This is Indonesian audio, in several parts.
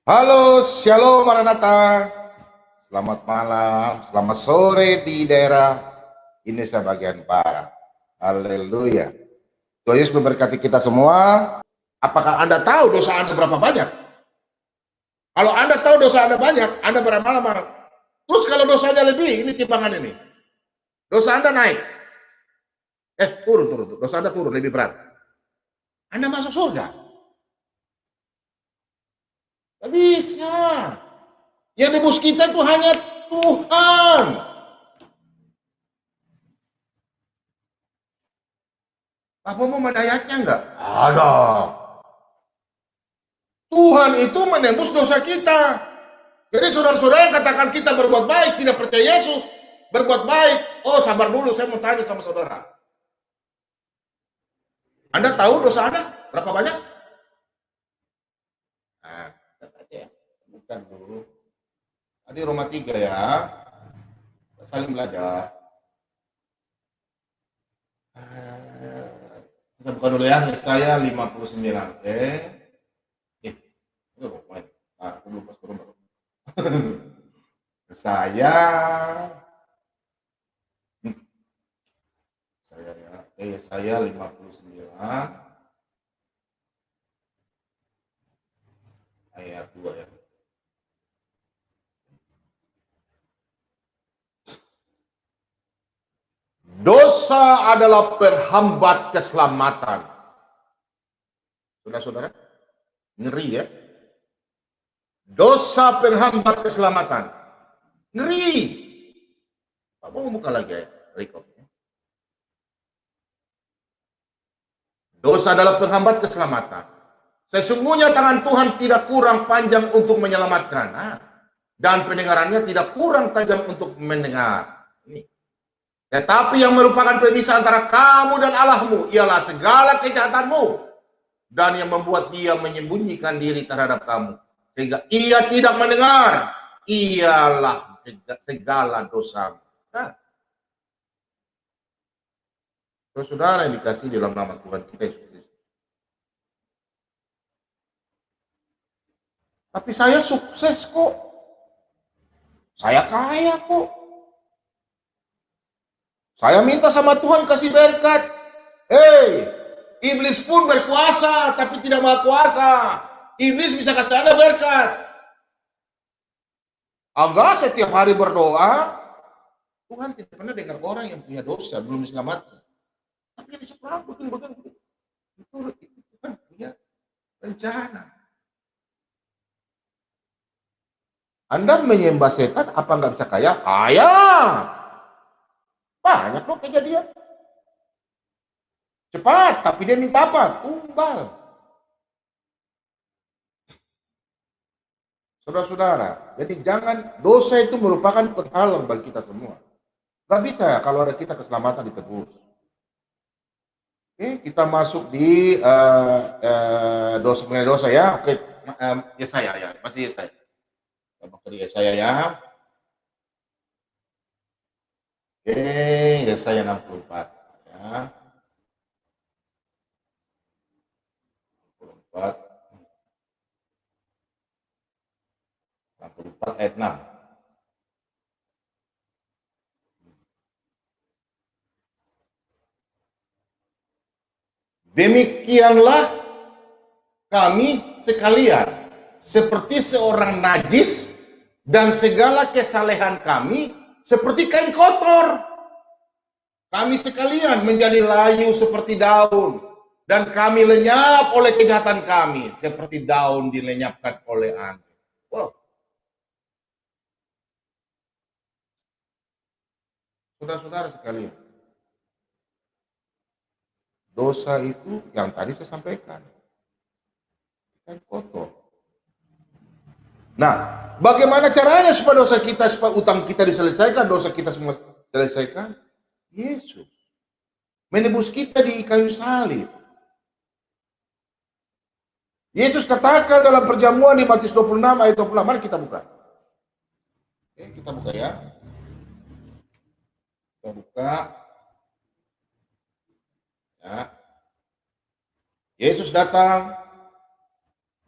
Halo, Shalom Maranatha. Selamat malam, selamat sore di daerah Indonesia bagian Barat. Haleluya. Tuhan Yesus memberkati kita semua. Apakah Anda tahu dosa Anda berapa banyak? Kalau Anda tahu dosa Anda banyak, Anda beramal-amal. Terus kalau dosanya lebih, ini timbangan ini. Dosa Anda naik. Turun. Dosa Anda turun, lebih berat. Anda masuk surga. Tidak bisa. Yang nebus kita itu hanya Tuhan. Apa mau ayatnya enggak? Ada. Tuhan itu menembus dosa kita. Jadi saudara-saudara yang katakan kita berbuat baik, tidak percaya Yesus, berbuat baik. Oh, sabar dulu, saya mau tanya sama saudara. Anda tahu dosa Anda berapa banyak? Nah, kita bukan dulu. Tadi Roma 3 ya. Saling belajar. Kita buka dulu ya, Yesaya 59. Oke. Udah mau main. Aku belum pas turun. Saya ya, 59 ayat 2 ya. Dosa adalah penghambat keselamatan. Saudara-saudara, ngeri ya. Dosa penghambat keselamatan. Ngeri. Pak mau buka lagi ya, rekodnya. Dosa adalah penghambat keselamatan. Sesungguhnya tangan Tuhan tidak kurang panjang untuk menyelamatkan. Dan pendengarannya tidak kurang tajam untuk mendengar. Tetapi yang merupakan pemisah antara kamu dan Allahmu ialah segala kejahatanmu. Dan yang membuat dia menyembunyikan diri terhadap kamu. Sehingga ia tidak mendengar. Ialah segala dosa. Saudara yang dikasih dalam nama Tuhan kita Yesus Kristus. Tapi saya sukses kok. Saya kaya kok. Saya minta sama Tuhan kasih berkat. Iblis pun berkuasa, tapi tidak maha kuasa. Iblis bisa kasih Anda berkat. Agar setiap hari berdoa, Tuhan tidak pernah dengar orang yang punya dosa, belum diselamatkan. Tapi yang diselamatkan betul-betul. Itu Tuhan punya rencana. Anda menyembah setan, apa nggak bisa kaya? Kaya. Banyak loh kejadian. Cepat, tapi dia minta apa? Tumbal. Saudara-saudara, jadi jangan, dosa itu merupakan penghalang bagi kita semua. Gak bisa kalau ada kita keselamatan ditebus. Oke, kita masuk di dosa mengenai dosa ya. Oke, Yesaya ya, masih Yesaya. Kita masuk di Yesaya ya. Oke, Yesaya 64 ya. 64 ayat 6. Demikianlah kami sekalian seperti seorang najis dan segala kesalehan kami seperti kain kotor. Kami sekalian menjadi layu seperti daun dan kami lenyap oleh kejahatan kami seperti daun dilenyapkan oleh angin. Wow. Saudara-saudara sekalian, dosa itu yang tadi saya sampaikan, kain kotor. Nah, bagaimana caranya supaya dosa kita, supaya utang kita diselesaikan, dosa kita semua diselesaikan? Yesus menebus kita di kayu salib. Yesus katakan dalam perjamuan di Matius 26 ayat 26. Mari kita buka. Oke, kita buka ya. Kita buka. Ya. Yesus datang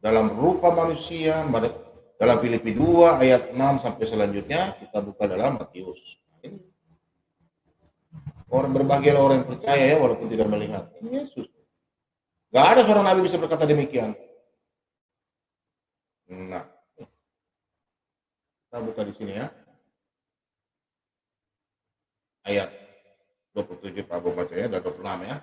dalam rupa manusia Dalam Filipi 2 ayat 6 sampai selanjutnya kita buka dalam Matius. Orang berbahagialah orang yang percaya ya walaupun tidak melihat. Ini Yesus. Gak ada seorang nabi bisa berkata demikian. Nah, kita buka di sini ya. Ayat 27 Pak Abu baca ya, dan 26 ya.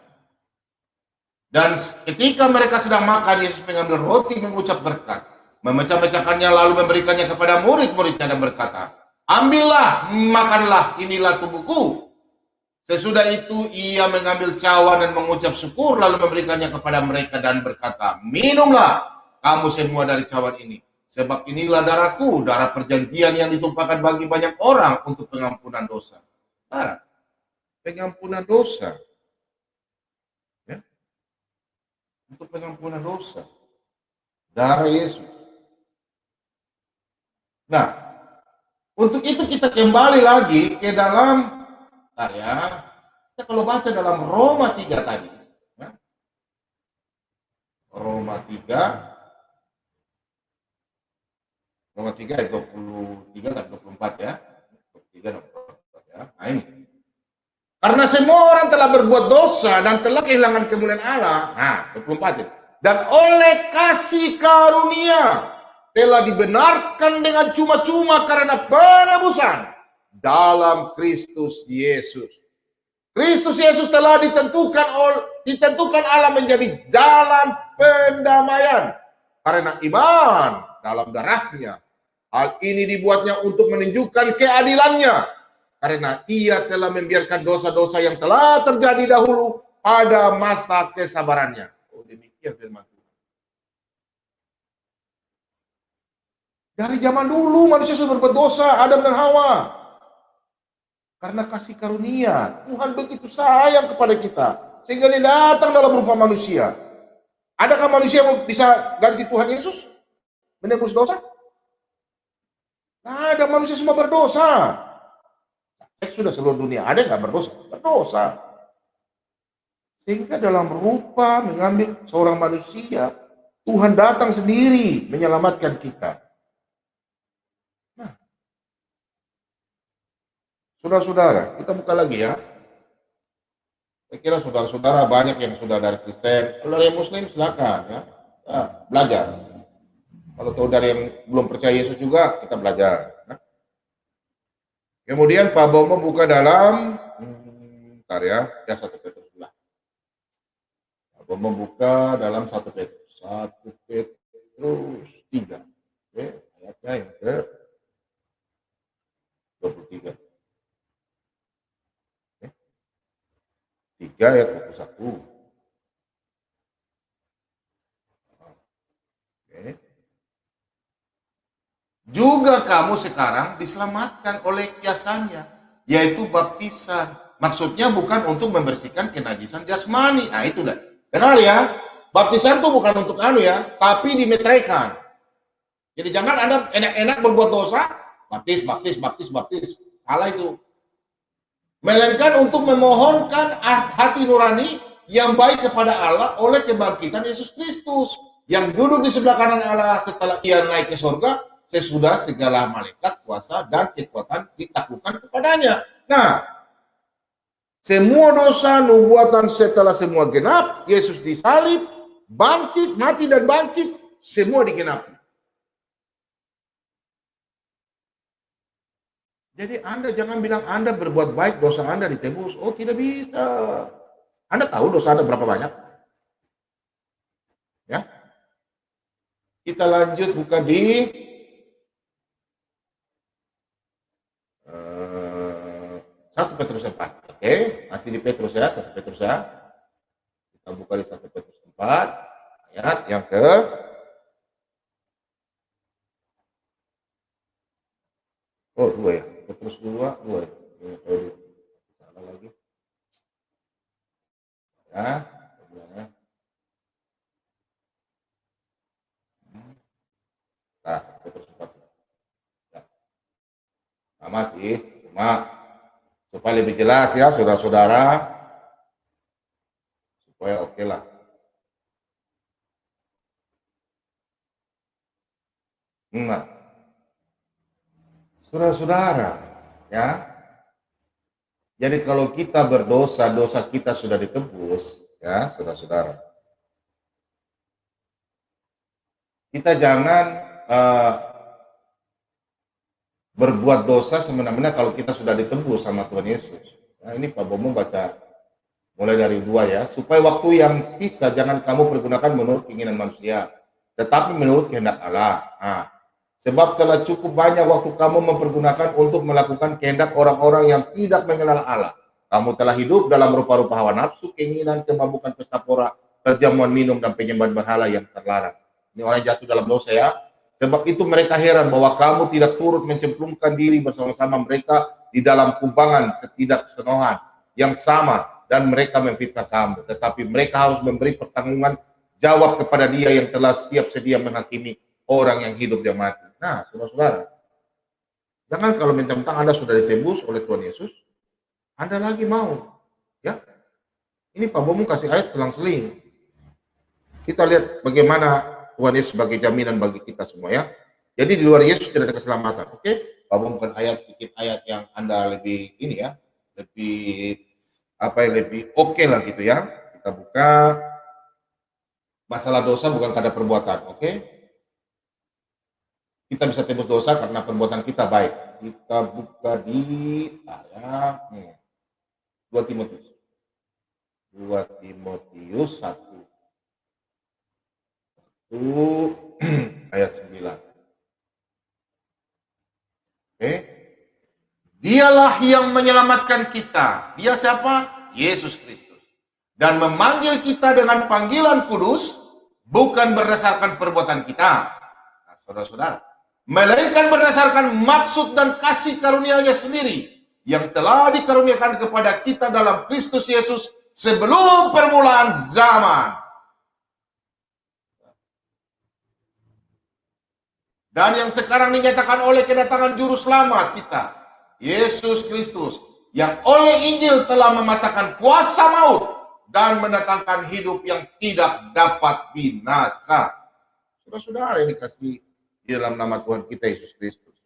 Dan ketika mereka sedang makan, Yesus mengambil roti, mengucap berkat, memecah-mecahkannya lalu memberikannya kepada murid-muridnya dan berkata, ambillah, makanlah, inilah tubuhku. Sesudah itu ia mengambil cawan dan mengucap syukur lalu memberikannya kepada mereka dan berkata, minumlah kamu semua dari cawan ini, sebab inilah darahku, darah perjanjian yang ditumpahkan bagi banyak orang untuk pengampunan dosa. Darah pengampunan dosa, ya, untuk pengampunan dosa, darah Yesus. Nah, untuk itu kita kembali lagi ke dalam ya, kita kalau baca dalam Roma 3 tadi, ya, Roma 3 ayat 23 dan 24 ya. 23 dan 24 ya. Nah ini. Karena semua orang telah berbuat dosa dan telah kehilangan kemuliaan Allah. Nah, 24 itu. Dan oleh kasih karunia telah dibenarkan dengan cuma-cuma karena penebusan dalam Kristus Yesus. Kristus Yesus telah ditentukan Allah menjadi jalan pendamaian karena iman dalam darahnya. Hal ini dibuatnya untuk menunjukkan keadilannya karena ia telah membiarkan dosa-dosa yang telah terjadi dahulu pada masa kesabarannya. Oh, demikian firman Tuhan. Dari zaman dulu manusia sudah berbuat dosa, Adam dan Hawa. Karena kasih karunia, Tuhan begitu sayang kepada kita, sehingga dia datang dalam rupa manusia. Adakah manusia yang bisa ganti Tuhan Yesus? Menebus dosa? Tidak ada, manusia semua berdosa. Sudah seluruh dunia, ada nggak berdosa? Berdosa. Sehingga dalam rupa mengambil seorang manusia, Tuhan datang sendiri menyelamatkan kita. Saudara-saudara, kita buka lagi ya. Saya kira saudara-saudara banyak yang sudah dari Kristen, kalau dari Muslim silakan ya, belajar. Kalau tahu dari yang belum percaya Yesus juga, kita belajar. Ya. Kemudian Pak Bomo buka dalam, bentar ya 1 Petrus lah. Pak Bomo buka dalam 1 Petrus 3. Oke, ayatnya yang ke 23. 3 ayat 21. Oke. Juga kamu sekarang diselamatkan oleh kiasannya, yaitu baptisan. Maksudnya bukan untuk membersihkan kenajisan jasmani. Nah itu dah. Dengar ya, baptisan itu bukan untuk ya, tapi dimeteraikan. Jadi jangan Anda enak-enak berbuat dosa, baptis. Salah itu. Melainkan untuk memohonkan hati nurani yang baik kepada Allah oleh kebangkitan Yesus Kristus yang duduk di sebelah kanan Allah setelah ia naik ke surga sesudah segala malaikat, kuasa, dan kekuatan ditaklukkan kepadanya. Nah, semua dosa nubuatan setelah semua genap, Yesus disalib, bangkit, mati dan bangkit, semua digenapi. Jadi Anda jangan bilang Anda berbuat baik, dosa Anda ditebus. Oh, tidak bisa. Anda tahu dosa Anda berapa banyak? Ya. Kita lanjut buka di 1 Petrus 4. Oke, masih di Petrus ya, 1 Petrus ya. Kita buka di 1 Petrus 4 ayat yang ke oh 2 ya. Petrus 2 ya. Salah lagi. Ya, nah, Petrus 4. Ya. Sama sih, cuma supaya lebih jelas ya saudara-saudara, supaya oke lah. Nah, Saudara-saudara, ya. Jadi kalau kita berdosa, dosa kita sudah ditebus, ya, saudara-saudara. Kita jangan berbuat dosa semena-mena kalau kita sudah ditebus sama Tuhan Yesus. Nah, ini Pak Bomo baca mulai dari 2 ya. Supaya waktu yang sisa jangan kamu pergunakan menurut keinginan manusia, tetapi menurut kehendak Allah. Nah, sebab telah cukup banyak waktu kamu mempergunakan untuk melakukan kehendak orang-orang yang tidak mengenal Allah. Kamu telah hidup dalam rupa-rupa hawa nafsu, keinginan, kemabukan, pesta pora, perjamuan minum, dan penyembahan berhala yang terlarang. Ini orang jatuh dalam dosa ya. Sebab itu mereka heran bahwa kamu tidak turut mencemplungkan diri bersama-sama mereka di dalam kubangan setidaksenohan yang sama, dan mereka memfitnah kamu. Tetapi mereka harus memberi pertanggungan jawab kepada Dia yang telah siap sedia menghakimi orang yang hidup dan mati. Nah, saudara-saudara, jangan kalau mentang-mentang Anda sudah ditebus oleh Tuhan Yesus, Anda lagi mau, ya. Ini Pak Bomu kasih ayat selang-seling. Kita lihat bagaimana Tuhan Yesus sebagai jaminan bagi kita semua ya. Jadi di luar Yesus tidak ada keselamatan. Oke? Pak Bomu bukan ayat, bikin ayat yang Anda lebih ini ya, lebih apa yang lebih oke lah gitu ya. Kita buka masalah dosa bukan karena perbuatan, oke? Kita bisa tebus dosa karena perbuatan kita baik. Kita buka di ayat 2 Timotius. 2 Timotius 1 ayat 9. Oke. Dialah yang menyelamatkan kita. Dia siapa? Yesus Kristus. Dan memanggil kita dengan panggilan kudus, bukan berdasarkan perbuatan kita. Nah, saudara-saudara, melainkan berdasarkan maksud dan kasih karunia-Nya sendiri yang telah dikaruniakan kepada kita dalam Kristus Yesus sebelum permulaan zaman. Dan yang sekarang dinyatakan oleh kedatangan juru selamat kita, Yesus Kristus, yang oleh Injil telah mematahkan kuasa maut dan mendatangkan hidup yang tidak dapat binasa. Saudara-saudara yang dikasih di dalam nama Tuhan kita Yesus Kristus.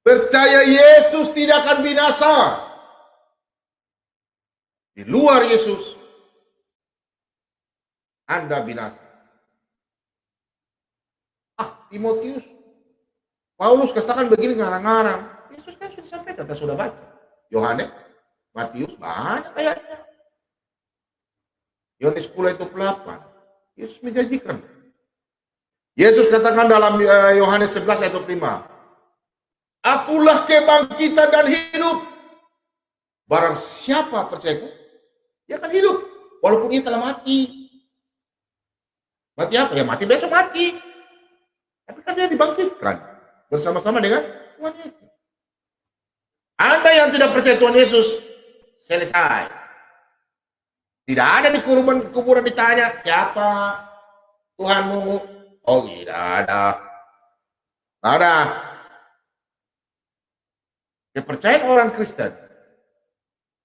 Percaya Yesus tidak akan binasa. Di luar Yesus, Anda binasa. Timotius, Paulus katakan begini ngarang-ngarang. Yesus kan sudah sampaikan, kita sudah baca. Yohanes, Matius, banyak ayatnya. Yohanes 10 ayat 8. Yesus menjanjikan. Yesus katakan dalam Yohanes 11 ayat 5. Akulah kebangkitan dan hidup. Barang siapa percayaku, dia akan hidup. Walaupun ia telah mati. Mati apa? Ya mati besok mati. Tapi kan dia dibangkitkan bersama-sama dengan Tuhan Yesus. Anda yang tidak percaya Tuhan Yesus, selesai. Tidak ada di kuburan ditanya, siapa Tuhanmu? Oh, tidak ada. Tidak ada. Kepercayaan orang Kristen,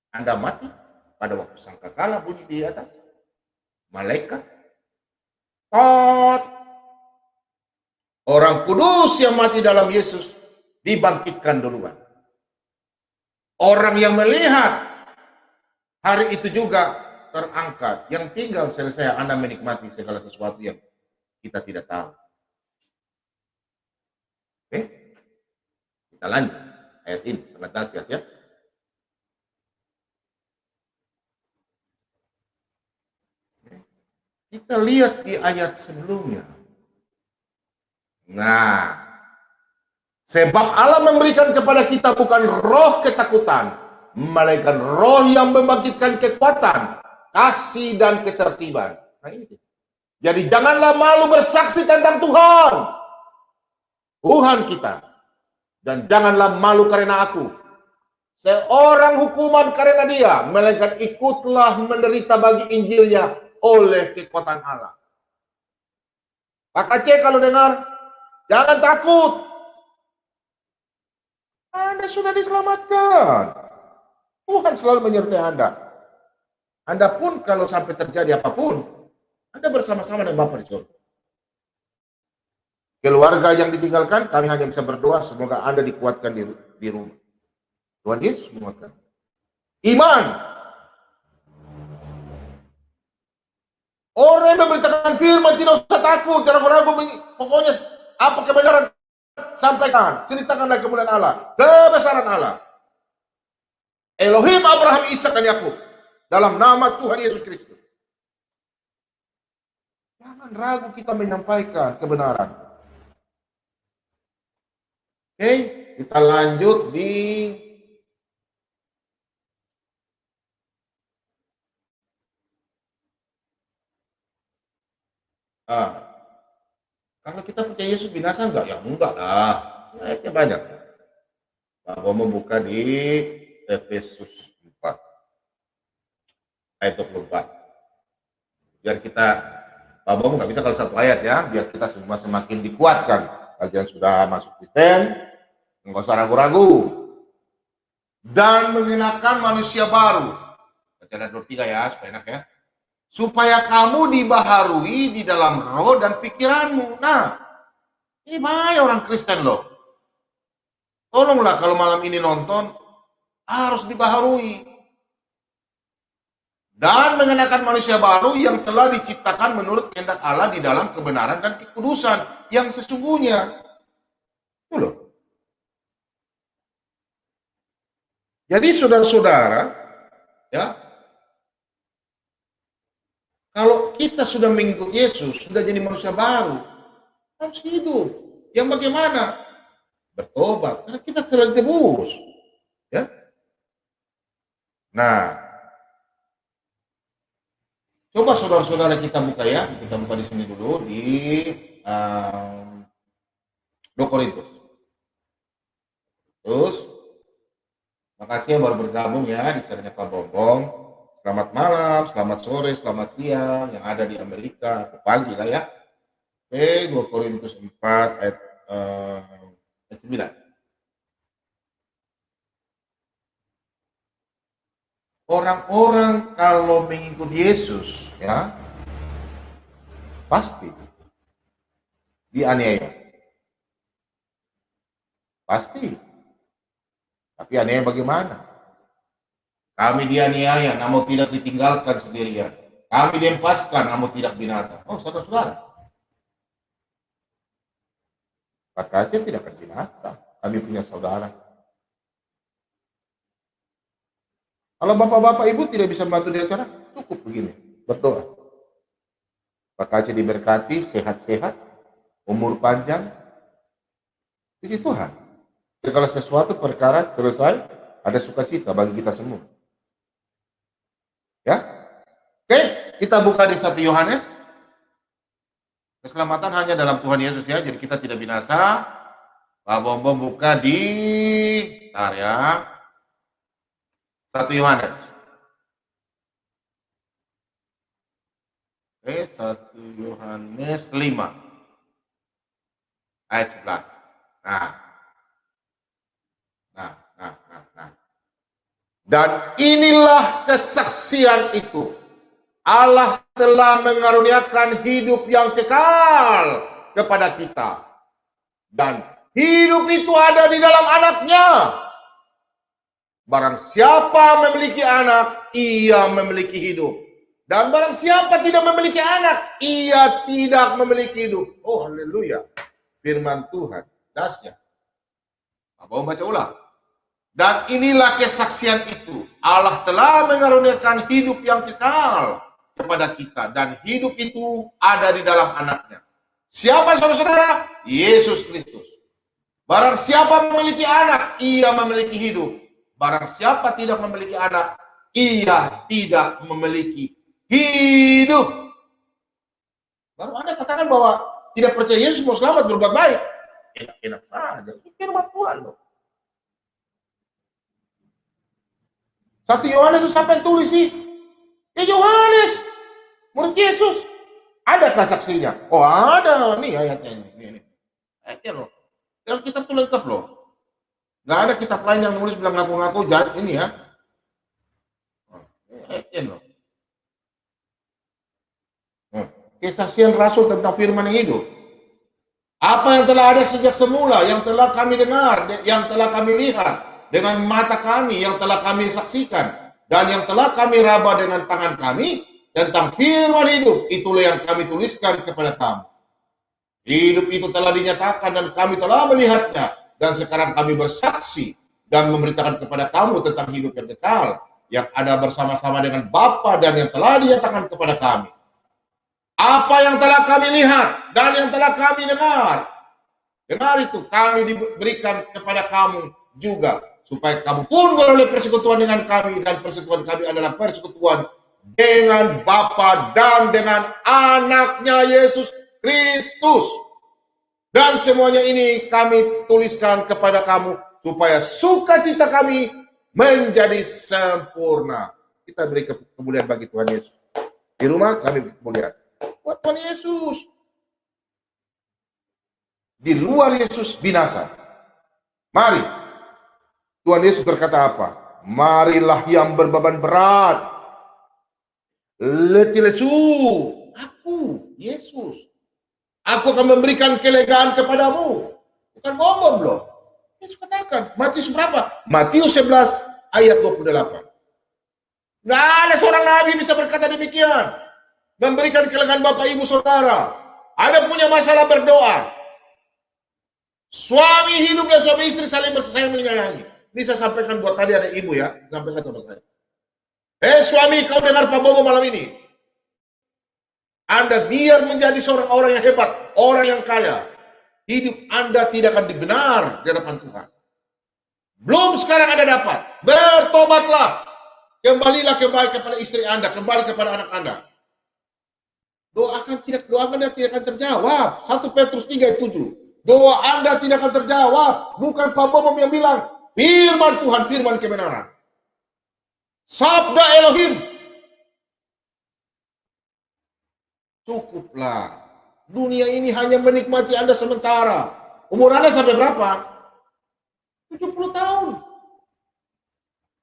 Anda mati pada waktu sangkakala bunyi di atas, malaikat, orang kudus yang mati dalam Yesus dibangkitkan duluan. Orang yang melihat hari itu juga terangkat. Yang tinggal selesai Anda menikmati segala sesuatu yang kita tidak tahu. Oke? Kita lanjut. Ayat ini sangat dahsyat ya. Kita lihat di ayat sebelumnya. Nah, sebab Allah memberikan kepada kita bukan roh ketakutan, melainkan roh yang membangkitkan kekuatan, kasih dan ketertiban. Nah, ini. Jadi janganlah malu bersaksi tentang Tuhan. Tuhan kita. Dan janganlah malu karena aku. Seorang hukuman karena dia, melainkan ikutlah menderita bagi Injilnya oleh kekuatan Allah. Pak Aceh kalau dengar, jangan takut. Anda sudah diselamatkan. Tuhan selalu menyertai Anda. Anda pun kalau sampai terjadi apapun, Anda bersama-sama dengan Bapa di surga. keluarga yang ditinggalkan, kami hanya bisa berdoa semoga Anda dikuatkan di rumah. Tuhan Yesus menguatkan. Iman. Orang yang memberitakan firman tidak usah takut, tidak ragu-ragu. Pokoknya apa kebenaran sampaikan, ceritakanlah kemuliaan Allah, kebesaran Allah. Elohim Abraham, Ishak dan Yakub, dalam nama Tuhan Yesus Kristus. Jangan ragu kita menyampaikan kebenaran. Oke, kita lanjut di kalau kita percaya Yesus binasa enggak? Ya enggak lah. Ayatnya banyak. Bapak mau buka di Efesus 4 ayat 24. Biar kita, Bapak mau nggak bisa kalau satu ayat ya, biar kita semua semakin dikuatkan. Kalian sudah masuk Kristen, nggak usah ragu-ragu. Dan mengenakan manusia baru. Baca ayat 23 ya, supaya enak ya. Supaya kamu dibaharui di dalam roh dan pikiranmu. Nah, ini banyak orang Kristen loh. Tolonglah kalau malam ini nonton, harus dibaharui. Dan mengenakan manusia baru yang telah diciptakan menurut kehendak Allah di dalam kebenaran dan kekudusan yang sesungguhnya. Itu loh. Jadi saudara-saudara, ya, kalau kita sudah mengikut Yesus, sudah jadi manusia baru, harus hidup. Yang bagaimana? Bertobat, karena kita telah ditebus. Ya. Nah, coba saudara-saudara kita buka ya, kita buka di sini dulu di 2 Korintus. Terus, makasih yang baru bergabung ya di channelnya Pak Bombong. Selamat malam, selamat sore, selamat siang yang ada di Amerika atau pagi lah ya. Oke, 2 Korintus 4 ayat 9. Orang-orang kalau mengikuti Yesus ya pasti dianiaya. Pasti. Tapi aniaya bagaimana? Kami dianiaya namun tidak ditinggalkan sendirian. Kami dihempaskan namun tidak binasa. Oh, saudara-saudara. Katanya tidak akan binasa. Kami punya saudara. Kalau bapak-bapak ibu tidak bisa membantu di acara, cukup begini. Berdoa. Pak Kaci diberkati, sehat-sehat, umur panjang. Puji Tuhan. Segala sesuatu perkara selesai, ada sukacita bagi kita semua. Ya, oke, kita buka di 1 Yohanes. Keselamatan hanya dalam Tuhan Yesus ya, jadi kita tidak binasa. Pak Bombom buka di, bentar ya, 1 Yohanes. Oke, 1 Yohanes 5 ayat 11. Nah. Dan inilah kesaksian itu. Allah telah mengaruniakan hidup yang kekal kepada kita. Dan hidup itu ada di dalam anaknya. Barang siapa memiliki anak, ia memiliki hidup. Dan barang siapa tidak memiliki anak, ia tidak memiliki hidup. Oh, haleluya. Firman Tuhan. Dasnya. Apa mau baca ulang? Dan inilah kesaksian itu. Allah telah mengaruniakan hidup yang kekal kepada kita. Dan hidup itu ada di dalam anaknya. Siapa saudara-saudara? Yesus Kristus. Barang siapa memiliki anak, ia memiliki hidup. Barang siapa tidak memiliki anak, ia tidak memiliki hidup. Baru Anda katakan bahwa tidak percaya Yesus mau selamat berbuat baik. Enak-enak saja. Itu firman Tuhan loh. 1 Yohanes itu siapa yang tulis sih? Ya Yohanes, murid Yesus. Adakah saksinya? Oh ada, nih ayatnya ini. Ayatnya loh. Kalau kitab itu lengkap loh. Nggak ada kitab lain yang nulis bilang ngaku-ngaku jahat ini ya. Ayatnya loh. Kesaksian Rasul tentang firman yang hidup. Apa yang telah ada sejak semula, yang telah kami dengar, yang telah kami lihat dengan mata kami, yang telah kami saksikan, dan yang telah kami raba dengan tangan kami tentang firman hidup, itulah yang kami tuliskan kepada kamu. Hidup itu telah dinyatakan dan kami telah melihatnya, dan sekarang kami bersaksi dan memberitakan kepada kamu tentang hidup yang kekal, yang ada bersama-sama dengan Bapa dan yang telah dinyatakan kepada kami. Apa yang telah kami lihat dan yang telah kami dengar, itu kami diberikan kepada kamu juga, supaya kamu pun beroleh persekutuan dengan kami, dan persekutuan kami adalah persekutuan dengan Bapa dan dengan anaknya Yesus Kristus. Dan semuanya ini kami tuliskan kepada kamu, supaya sukacita kami menjadi sempurna. Kita beri kemuliaan bagi Tuhan Yesus. Di rumah kami kemuliaan buat Tuhan Yesus. Di luar Yesus binasa. Mari. Tuhan Yesus berkata apa? Marilah yang berbeban berat. Letih lesu. Aku, Yesus. Aku akan memberikan kelegaan kepadamu. Bukan bohong loh. Yesus katakan. Matius berapa? Matius 11 ayat 28. Nggak ada seorang nabi bisa berkata demikian. Memberikan kelegaan Bapak Ibu Saudara. Ada punya masalah berdoa. Suami hidup dan suami istri saling bersayang menyayangi. Ini saya sampaikan buat tadi ada ibu ya. Sampaikan sama saya. Suami, kau dengar Pak Bobo malam ini. Anda biar menjadi seorang orang yang hebat, orang yang kaya. Hidup Anda tidak akan dibenar di hadapan Tuhan. Belum sekarang Anda dapat. Bertobatlah. Kembalilah kepada istri Anda, kembali kepada anak Anda. Doakan dan tidak akan terjawab. 1 Petrus 3:7. Doa Anda tidak akan terjawab. Bukan Pak Bobo yang bilang. Firman Tuhan, firman kebenaran. Sabda Elohim. Cukuplah. Dunia ini hanya menikmati Anda sementara. Umur Anda sampai berapa? 70 tahun.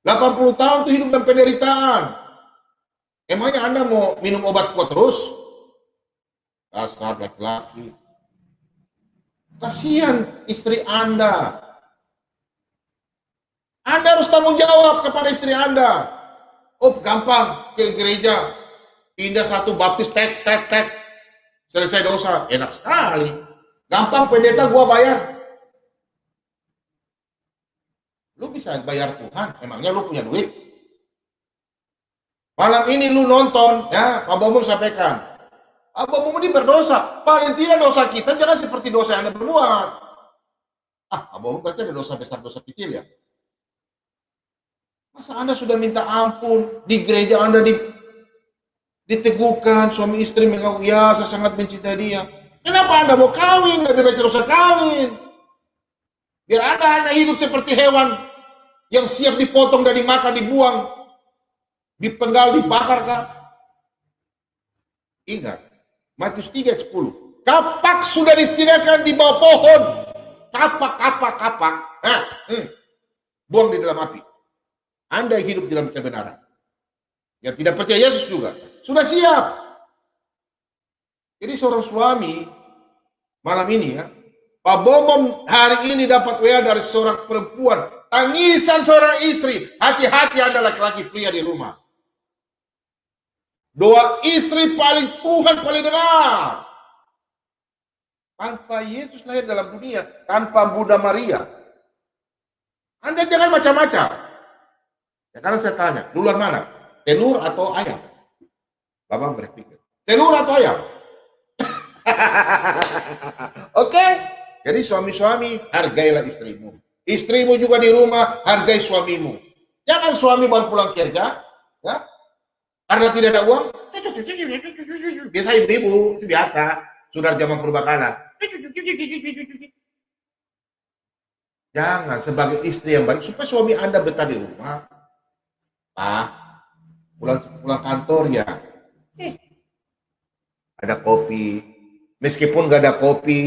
80 tahun itu hidup dan penderitaan. Emangnya Anda mau minum obat kuat terus? Dasar laki-laki. Kasihan istri Anda. Anda harus tanggung jawab kepada istri Anda. Oh, gampang ke gereja. Pindah satu baptis, tek. Selesai dosa. Enak sekali. Gampang, pendeta gua bayar. Lu bisa bayar Tuhan. Emangnya lu punya duit? Malam ini lu nonton, ya, Pak Bobo sampaikan. Pak Bobo ini berdosa. Paling tidak dosa kita jangan seperti dosa yang Anda berbuat. Pak Bobo berarti ada dosa besar, dosa kecil ya. Masa Anda sudah minta ampun, di gereja Anda diteguhkan, suami istri mengaku, ya saya sangat mencintai dia. Kenapa Anda mau kawin? Lebih baik dosa kawin. Biar Anda hanya hidup seperti hewan yang siap dipotong dan dimakan, dibuang, dipenggal, dibakar kah? Ingat, Matius 3:10. Kapak sudah disediakan di bawah pohon. Kapak. Buang di dalam api. Anda hidup dalam kebenaran. Yang tidak percaya Yesus juga sudah siap. Jadi seorang suami malam ini ya, Pak Bobo hari ini dapat WA dari seorang perempuan, tangisan seorang istri. Hati-hati Anda laki-laki pria di rumah. Doa istri paling Tuhan paling dengar. Tanpa Yesus lahir dalam dunia, tanpa Bunda Maria, Anda jangan macam-macam. Sekarang saya tanya, duluan mana? Telur atau ayam? Bapak berpikir, telur atau ayam? Oke? Jadi suami-suami, hargailah istrimu. Istrimu juga di rumah, hargai suamimu. Jangan suami baru pulang kerja, ya, karena tidak ada uang. Biasa ibu-ibu, itu biasa. Sudah zaman purbakala. Jangan, sebagai istri yang baik, supaya suami Anda betah di rumah. Pak, pulang kantor ya, ada kopi. Meskipun nggak ada kopi,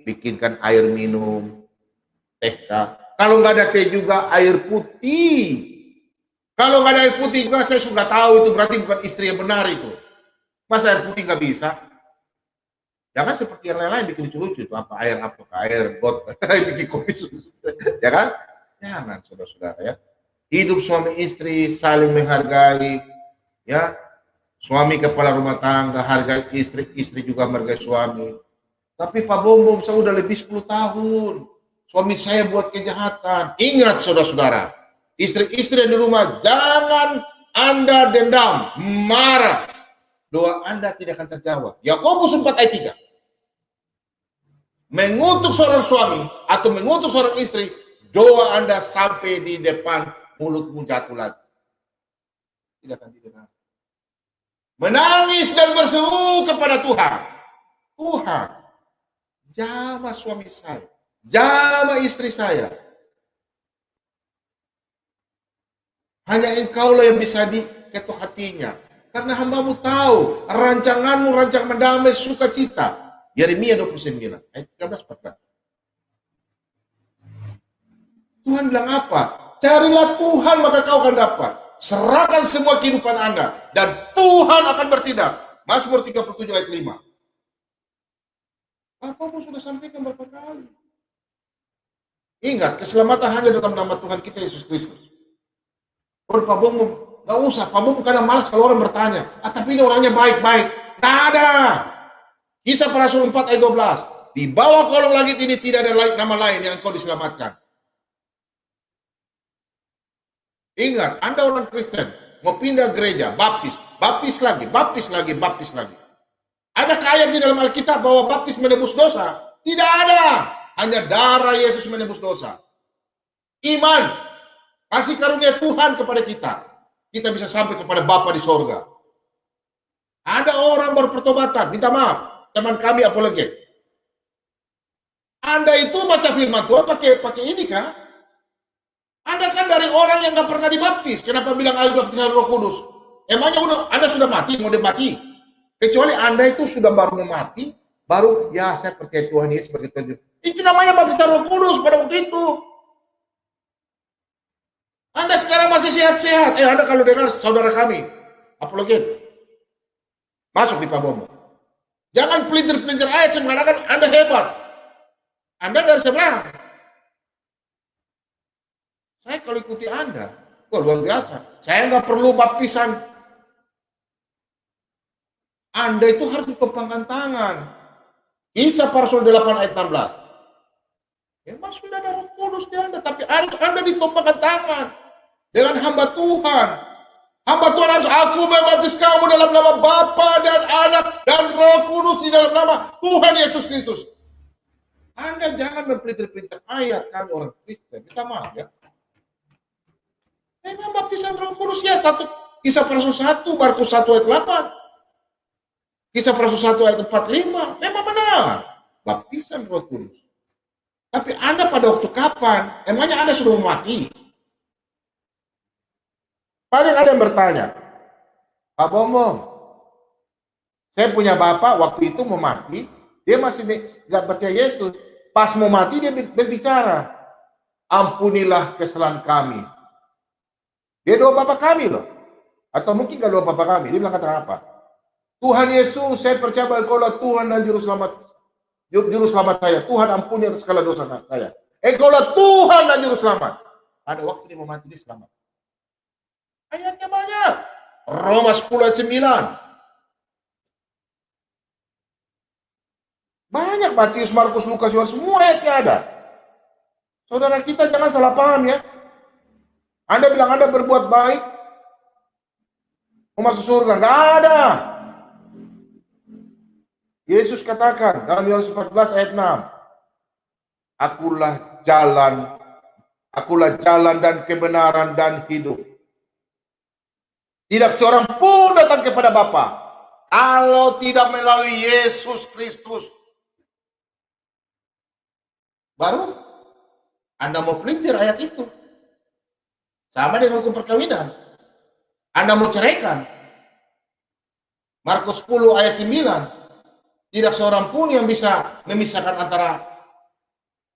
bikinkan air minum, teh kah. Kalau nggak ada teh juga air putih. Kalau nggak ada air putih juga saya sudah tahu itu berarti bukan istri yang benar itu. Masa air putih nggak bisa? Jangan seperti yang lain-lain bikin lucu-lucu itu apa air got, bikin kopi susu, ya kan? Jangan saudara-saudara ya. Hidup suami istri saling menghargai, ya. Suami kepala rumah tangga hargai istri, istri juga menghargai suami. Tapi Pak Bombom saya udah lebih 10 tahun. Suami saya buat kejahatan. Ingat saudara-saudara, istri-istri di rumah jangan Anda dendam, marah. Doa Anda tidak akan terjawab. Yakobus 4 ayat 3. Mengutuk seorang suami atau mengutuk seorang istri, doa Anda sampai di depan mulutmu jatuh lagi. Tidak akan didengar. Menangis dan berseru kepada Tuhan. Tuhan, jamah suami saya, jamah istri saya. Hanya Engkaulah yang bisa diketuk hatinya. Karena hambamu tahu, rancanganmu rancang mendamai sukacita. Yeremia 29, ayat 13-14. Tuhan bilang apa? Carilah Tuhan maka kau akan dapat. Serahkan semua kehidupan Anda dan Tuhan akan bertindak. Mazmur 37 ayat 5. Apa pun sudah sampaikan berapa kali. Ingat, keselamatan hanya dalam nama Tuhan kita Yesus Kristus. Pak Bombom, gak usah. Pak Bombom kadang malas kalau orang bertanya. Tapi ini orangnya baik-baik. Gak ada. Kisah para Rasul 4 ayat 12. Di bawah kolong langit ini tidak ada nama lain yang kau diselamatkan. Ingat, Anda orang Kristen, mau pindah gereja, baptis lagi. Adakah ayat di dalam Alkitab bahwa baptis menebus dosa? Tidak ada. Hanya darah Yesus menebus dosa. Iman, kasih karunia Tuhan kepada kita. Kita bisa sampai kepada Bapa di sorga. Ada orang baru pertobatan, minta maaf. Teman kami apologet. Anda itu baca firman Tuhan pakai ini kah? Anda kan dari orang yang gak pernah dibaptis. Kenapa bilang ayo baptisan Roh Kudus? Emangnya Anda sudah mati, mau mati? Kecuali Anda itu sudah baru mati, baru ya saya percaya Tuhan Yesus sebagai Tuhan. Itu namanya baptisan Roh Kudus pada waktu itu. Anda sekarang masih sehat-sehat. Anda kalau dengar saudara kami, apologet, masuk di Pak Bombom. Jangan pelintir-pelintir ayat sembarangan. Anda hebat. Anda dari seberang. Saya kalau ikuti Anda, luar biasa. Saya nggak perlu baptisan. Anda itu harus ditumpangkan tangan. Kisah para Rasul 8 ayat 16. Memang sudah ada Roh Kudus di Anda, tapi harus Anda ditumpangkan tangan dengan hamba Tuhan. Hamba Tuhan harus, aku membaptis kamu dalam nama Bapa dan Anak dan Roh Kudus di dalam nama Tuhan Yesus Kristus. Anda jangan mempelintir-pelintir ayat, kami orang Kristen. Minta maaf ya. Memang baptisan Roh Kudus ya, Kisah para Rasul 1, Markus 1 ayat 8. Kisah para Rasul 1 ayat 45. Memang benar. Baptisan Roh Kudus. Tapi Anda pada waktu kapan? Emangnya Anda sudah mati? Paling ada yang bertanya, Pak Bombom, saya punya bapak waktu itu mau mati, dia masih nggak percaya Yesus. Pas mau mati dia berbicara, ampunilah kesalahan kami. Dia doa bapak kami loh. Atau mungkin gak doa bapak kami. Dia bilang kata apa? Tuhan Yesus, saya percaya bahwa Engkaulah Tuhan dan Juru Selamat saya. Tuhan ampuni atas segala dosa saya. Engkaulah Tuhan dan Juru Selamat. Ada waktu dia mau mati, dia selamat. Ayatnya banyak. Roma 10 ayat 9. Banyak, Matius, Markus, Lukas, Yohanes, semua ayatnya ada. Saudara kita jangan salah paham ya. Anda bilang Anda berbuat baik, mau masuk surga. Enggak ada. Yesus katakan dalam Yohanes 14 ayat 6, Akulah jalan dan kebenaran dan hidup. Tidak seorang pun datang kepada Bapa kalau tidak melalui Yesus Kristus. Baru Anda mau pelintir ayat itu. Sama dengan hukum perkawinan. Anda mau ceraikan. Markus 10 ayat 9. Tidak seorang pun yang bisa memisahkan antara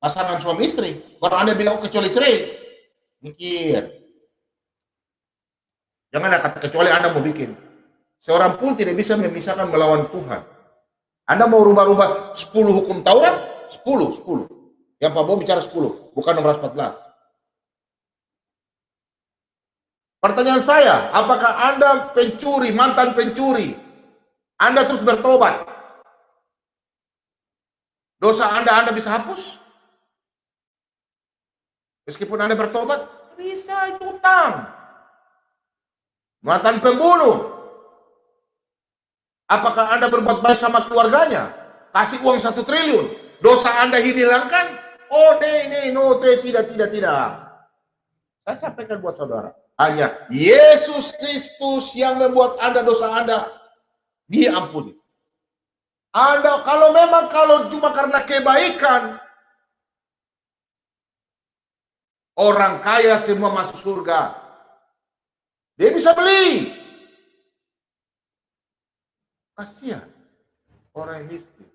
pasangan suami istri. Kalau Anda bilang kecuali cerai. Mikir. Jangan ada kata kecuali Anda mau bikin. Seorang pun tidak bisa memisahkan melawan Tuhan. Anda mau rubah-rubah 10 hukum Taurat? 10. Yang Pak Bob bicara 10, bukan 16-14. Pertanyaan saya, apakah Anda pencuri, mantan pencuri, Anda terus bertobat, dosa Anda bisa hapus? Meskipun Anda bertobat, bisa, itu utang. Mantan pembunuh, apakah Anda berbuat baik sama keluarganya, kasih uang 1 triliun, dosa Anda hilangkan? Oh, no, tidak. Saya sampaikan buat saudara, hanya Yesus Kristus yang membuat Anda, dosa Anda diampuni. Anda kalau cuma karena kebaikan, orang kaya semua masuk surga, dia bisa beli. Kasihan orang yang miskin.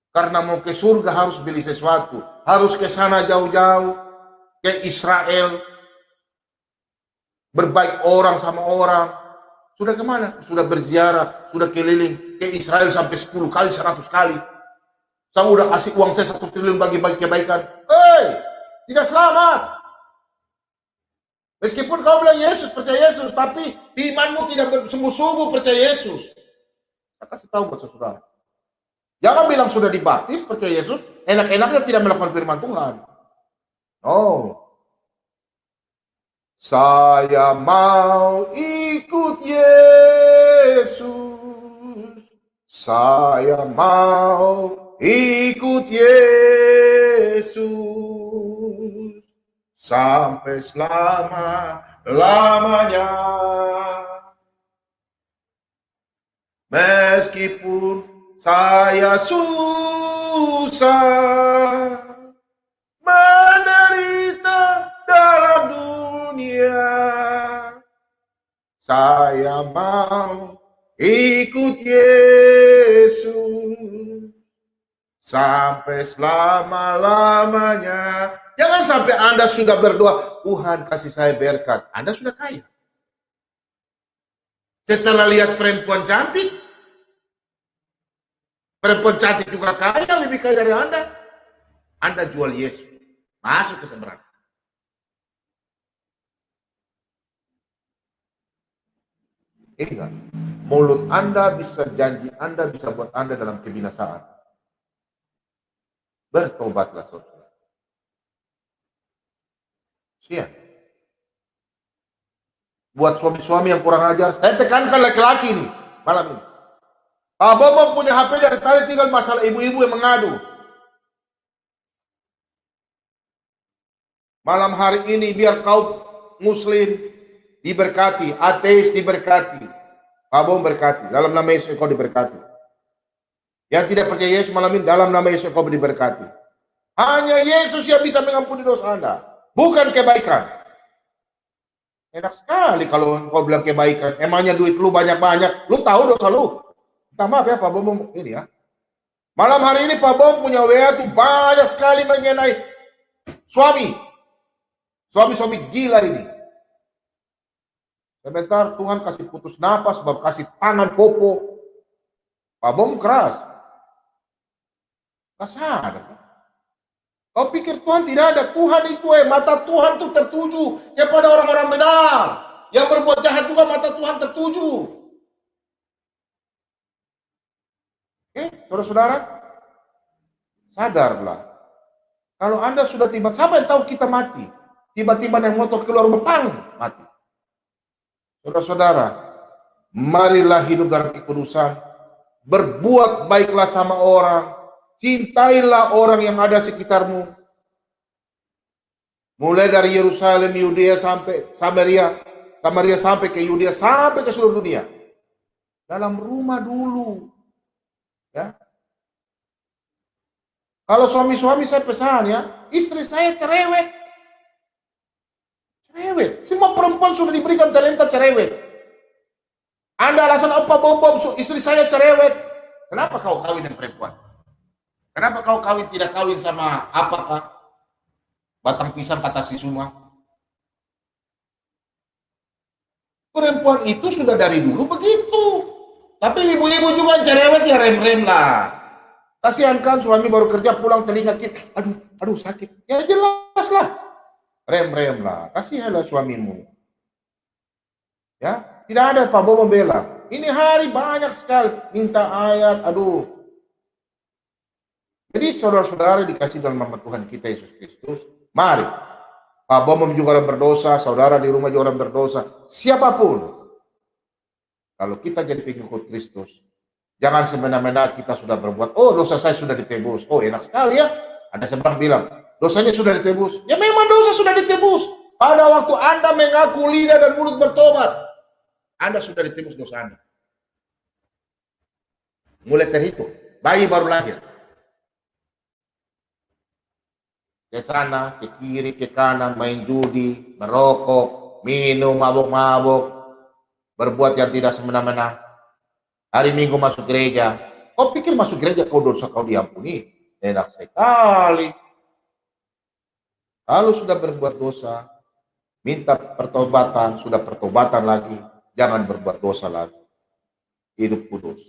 Karena mau ke surga harus beli sesuatu, harus ke sana jauh-jauh, ke Israel, berbaik orang sama orang. Sudah kemana? Sudah berziarah, sudah keliling ke Israel sampai 10 kali, 100 kali. Saya udah kasih uang saya 1 triliun bagi-bagi kebaikan. Tidak selamat. Meskipun kau bilang Yesus, percaya Yesus, tapi imanmu tidak sungguh-sungguh percaya Yesus. Saya kasih tahu buat saudara. Jangan bilang sudah dibaptis, percaya Yesus, enak-enaknya tidak melakukan firman Tuhan. No. Saya mau ikut Yesus. Saya mau ikut Yesus sampai selama-lamanya. Meskipun saya susah menderita dalam dunia, saya mau ikut Yesus sampai selama-lamanya. Jangan sampai Anda sudah berdoa, Tuhan kasih saya berkat, Anda sudah kaya. Setelah lihat perempuan cantik juga kaya, lebih kaya dari Anda jual Yesus, masuk ke seberang. Ingat, mulut Anda bisa janji Anda, bisa buat Anda dalam kebinasaan. Bertobatlah saudara. Siap. Buat suami-suami yang kurang ajar, saya tekankan laki-laki nih malam ini. Pak Bobo punya HP dari tadi, tinggal masalah ibu-ibu yang mengadu. Malam hari ini biar kaum muslim diberkati, ateis diberkati, Pak Bobo berkati, dalam nama Yesus kau diberkati. Yang tidak percaya Yesus malam ini, dalam nama Yesus kau diberkati. Hanya Yesus yang bisa mengampuni dosa Anda, bukan kebaikan. Enak sekali kalau kau bilang kebaikan. Emangnya duit lu banyak-banyak, lu tahu dosa lu. Minta maaf ya Pak Bobo ini ya. Malam hari ini Pak Bobo punya WA tuh banyak sekali mengenai suami-suami gila ini. Sebentar Tuhan kasih putus napas, sebab kasih tangan popo. Pak Bobo keras. Kasar. Kau pikir Tuhan tidak ada? Tuhan itu mata Tuhan itu tertuju kepada orang-orang benar. Yang berbuat jahat juga mata Tuhan tertuju. Oke, saudara-saudara, sadarlah. Kalau Anda sudah tiba, siapa yang tahu kita mati? Tiba-tiba yang motor keluar bepang, mati. Saudara-saudara, marilah hidup dalam kekudusan, berbuat baiklah sama orang, cintailah orang yang ada sekitarmu. Mulai dari Yerusalem, Yudea sampai Samaria sampai ke Yudea, sampai ke seluruh dunia. Dalam rumah dulu. Ya. Kalau suami-suami saya pesan ya, istri saya cerewet. Cerewet. Semua perempuan sudah diberikan talenta cerewet. Anda alasan apa Bobo, istri saya cerewet. Kenapa kau kawin dengan perempuan? Kenapa kau tidak kawin sama apakah? Batang pisang kata si semua. Perempuan itu sudah dari dulu begitu. Tapi ibu-ibu juga cerewet ya, rem-rem lah. Kasihan kan suami baru kerja pulang telinga kita, aduh sakit. Ya jelas lah, rem-rem lah. Kasihanlah suamimu. Ya, tidak ada Pak Bobo membela. Ini hari banyak sekali minta ayat, aduh. Jadi saudara-saudara dikasih dalam nama Tuhan kita Yesus Kristus, mari. Pak Bobo juga orang berdosa, saudara di rumah juga orang berdosa, siapapun. Kalau kita jadi pengikut Kristus, jangan semena-mena kita sudah berbuat, oh dosa saya sudah ditebus. Oh enak sekali ya. Ada seberang bilang, dosanya sudah ditebus. Ya memang dosa sudah ditebus. Pada waktu Anda mengaku lidah dan mulut bertobat, Anda sudah ditebus dosa Anda. Mulai terhitung, bayi baru lahir. Ke sana, ke kiri, ke kanan, main judi, merokok, minum, mabuk-mabuk, berbuat yang tidak semena-mena. Hari Minggu masuk gereja. Kau pikir masuk gereja kau dosa kau diampuni? Enak sekali. Kalau sudah berbuat dosa, minta pertobatan, sudah pertobatan lagi, jangan berbuat dosa lagi. Hidup kudus.